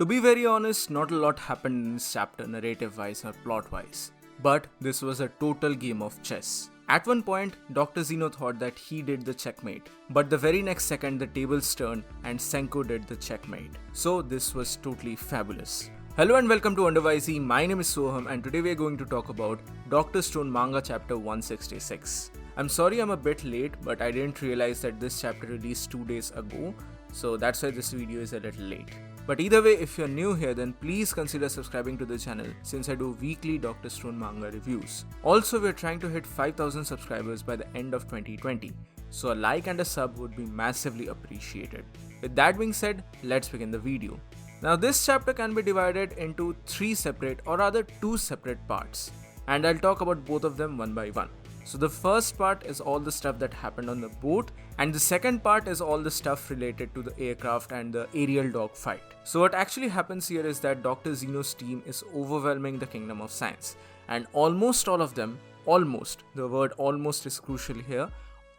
To be very honest, not a lot happened in this chapter narrative-wise or plot-wise, but this was a total game of chess. At one point, Dr. Zeno thought that he did the checkmate, but the very next second the tables turned and Senku did the checkmate. So this was totally fabulous. Hello and welcome to Underwisey, my name is Soham and today we are going to talk about Dr. Stone Manga chapter 166. I'm sorry I'm a bit late, but I didn't realize that this chapter released 2 days ago, so that's why this video is a little late. But either way, if you're new here, then please consider subscribing to the channel since I do weekly Dr. Stone manga reviews. Also, we're trying to hit 5,000 subscribers by the end of 2020, so a like and a sub would be massively appreciated. With that being said, let's begin the video. Now this chapter can be divided into 3 separate or rather 2 separate parts, and I'll talk about both of them one by one. So the first part is all the stuff that happened on the boat, and the second part is all the stuff related to the aircraft and the aerial dog fight. So what actually happens here is that Dr. Zeno's team is overwhelming the Kingdom of Science, and almost all of them, the word almost is crucial here,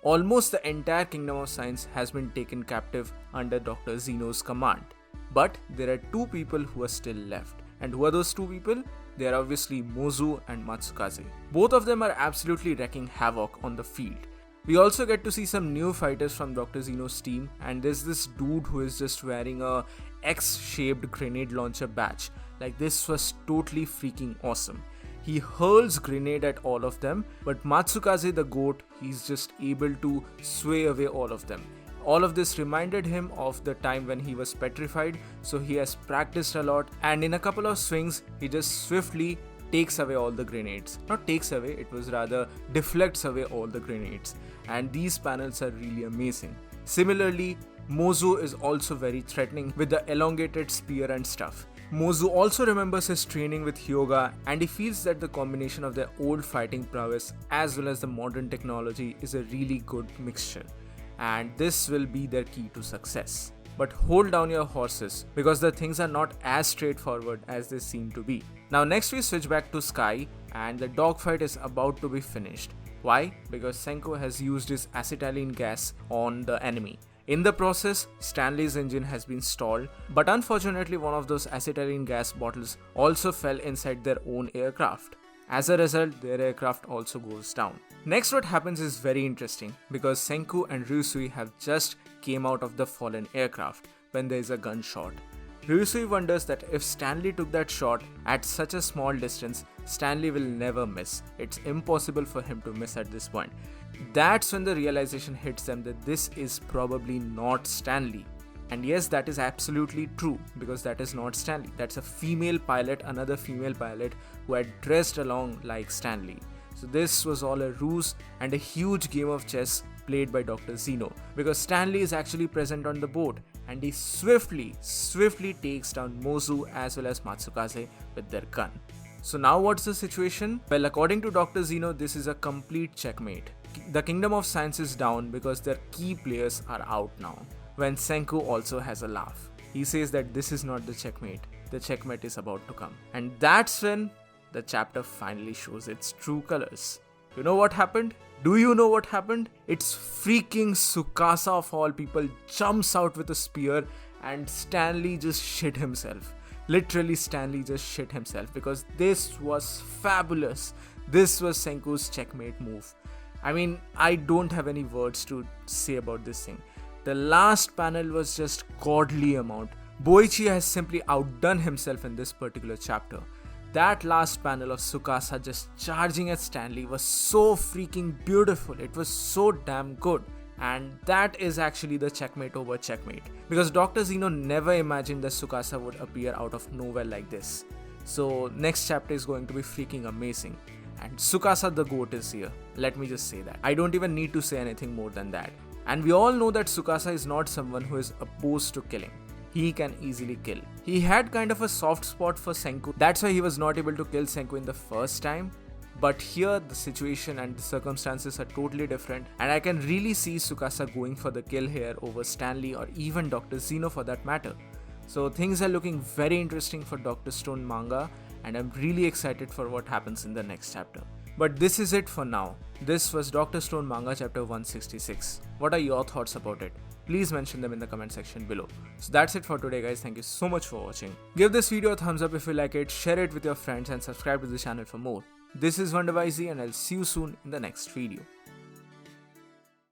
almost the entire Kingdom of Science has been taken captive under Dr. Zeno's command. But there are 2 people who are still left. And who are those 2 people? They are obviously Mozu and Matsukaze. Both of them are absolutely wreaking havoc on the field. We also get to see some new fighters from Dr. Zeno's team, and there's this dude who is just wearing a X-shaped grenade launcher badge. Like, this was totally freaking awesome. He hurls grenade at all of them, but Matsukaze the goat, he's just able to sway away all of them. All of this reminded him of the time when he was petrified, so he has practiced a lot, and in a couple of swings, he just swiftly takes away all the grenades. Not takes away, it was rather deflects away all the grenades, and these panels are really amazing. Similarly, Mozu is also very threatening with the elongated spear and stuff. Mozu also remembers his training with Hyoga, and he feels that the combination of their old fighting prowess as well as the modern technology is a really good mixture. And this will be their key to success. But hold down your horses, because the things are not as straightforward as they seem to be. Now next we switch back to Sky, and the dogfight is about to be finished. Why? Because Senku has used his acetylene gas on the enemy. In the process, Stanley's engine has been stalled, but unfortunately one of those acetylene gas bottles also fell inside their own aircraft. As a result, their aircraft also goes down. Next, what happens is very interesting, because Senku and Ryusui have just came out of the fallen aircraft when there is a gunshot. Ryusui wonders that if Stanley took that shot at such a small distance, Stanley will never miss. It's impossible for him to miss at this point. That's when the realization hits them that this is probably not Stanley. And yes, that is absolutely true, because that is not Stanley. That's a female pilot, another female pilot who had dressed along like Stanley. So this was all a ruse and a huge game of chess played by Dr. Zeno, because Stanley is actually present on the boat and he swiftly takes down Mozu as well as Matsukaze with their gun. So now what's the situation? Well, according to Dr. Zeno, this is a complete checkmate. The Kingdom of Science is down because their key players are out now. When Senku also has a laugh. He says that this is not the checkmate is about to come. And that's when the chapter finally shows its true colors. You know what happened? Do you know what happened? It's freaking Tsukasa of all people jumps out with a spear and Stanley just shit himself. Literally Stanley just shit himself, because this was fabulous. This was Senku's checkmate move. I mean, I don't have any words to say about this thing. The last panel was just godly amount. Boichi has simply outdone himself in this particular chapter. That last panel of Tsukasa just charging at Stanley was so freaking beautiful. It was so damn good. And that is actually the checkmate over checkmate. Because Dr. Zeno never imagined that Tsukasa would appear out of nowhere like this. So next chapter is going to be freaking amazing. And Tsukasa the GOAT is here. Let me just say that. I don't even need to say anything more than that. And we all know that Tsukasa is not someone who is opposed to killing. He can easily kill. He had kind of a soft spot for Senku. That's why he was not able to kill Senku in the first time. But here the situation and the circumstances are totally different. And I can really see Tsukasa going for the kill here over Stanley or even Dr. Zeno for that matter. So things are looking very interesting for Dr. Stone manga. And I'm really excited for what happens in the next chapter. But this is it for now. This was Dr. Stone Manga chapter 166. What are your thoughts about it? please mention them in the comment section below. So that's it for today guys, thank you so much for watching. Give this video a thumbs up if you like it, share it with your friends and subscribe to the channel for more. This is Wonder Wisey and I'll see you soon in the next video.